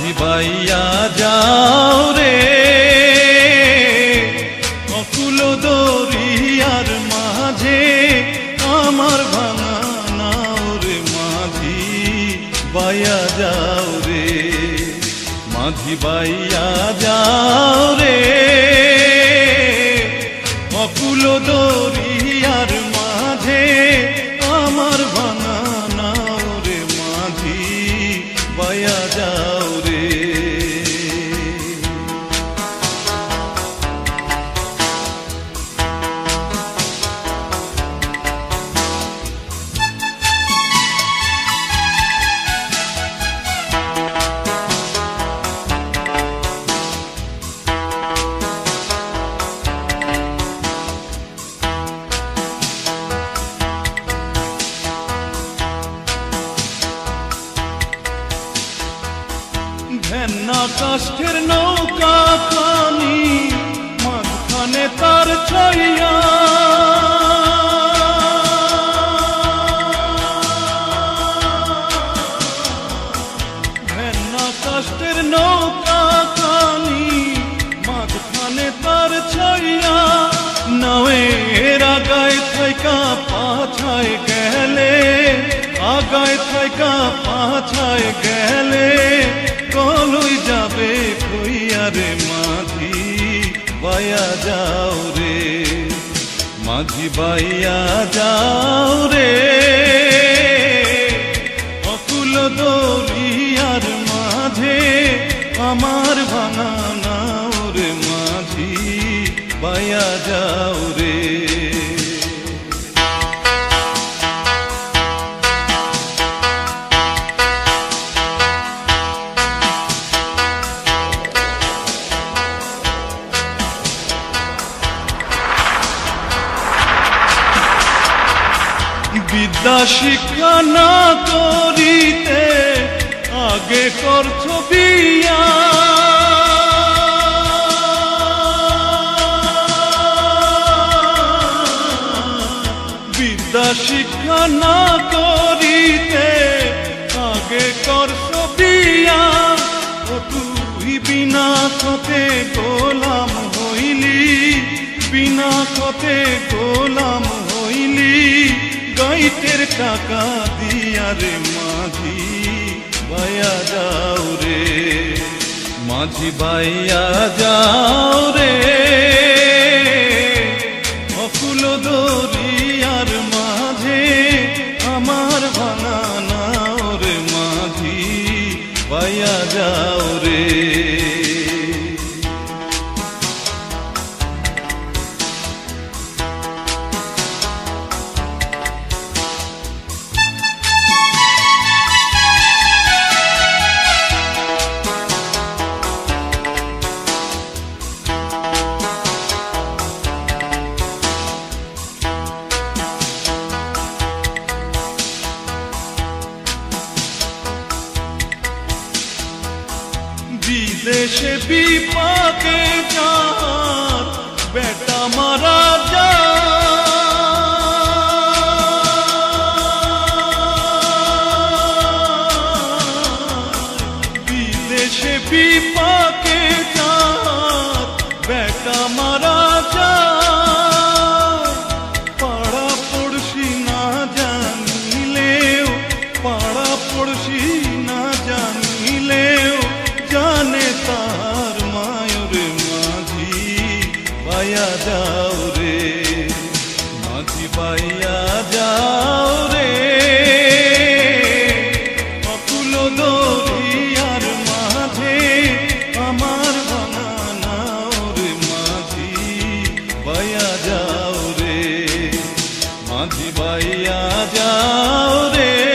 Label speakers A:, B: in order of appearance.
A: মাঝি বাইয়া যাও রে অকুল দরিয়ার মাঝে আমার ভাঙা নাও রে মাঝি বাইয়া যাও রে মাঝি বাইয়া যাও রে অকুল দরিয়ার মাঝে আমার ভাঙা নাও রে মাঝি বাইয়া যাও রে ভেন্না কাষ্ঠের নৌকা খানি মাঝখানে তার ছাইয়া ভেন্না কাষ্ঠের নৌকা খানি মাঝখানে তার ছাইয়া নাওয়ের আগায় থাইকা পাছায় গেলে আগায় থাইকা পাছায় গেলে কলই যাবে কইয়া রে মাঝি বাইয়া যাও রে মাঝি বাইয়া যাও রে অকুল দরিয়ার মাঝে আমার ভাঙা নাও রে মাঝি বাইয়া যাও রে বিদ্যা শিক্ষা না করিতে আগে করছ বিয়া বিদ্যা শিক্ষা না করিতে আগে করছ বিয়া ও তুই বিনা খতে গোলাম হইলি বিনা খতে গোলাম হইলি গাইতের টাকা দিয়া রে মাঝি বাইয়া যাও রে মাঝি বাইয়া যাও রে অকুল দরিয়ার মাঝে আমার ভাঙা নাও রে মাঝি বাইয়া যাও রে বিদেশে বিপাকে যার বেটা মারা যায় বিদেশে বিপাকে যার বেটা মারা যায় পাড়া পড়শি না জানিলেও পাড়া পড়শি না জানিলেও জানে তার মায়ুর মাঝি বাইয়া যাও রে মাঝি বাইয়া যাও রে অকুল দরিয়ার মাঝে আমার ভাঙা নাও রে মাঝি বাইয়া যাও রে মাঝি বাইয়া যাও রে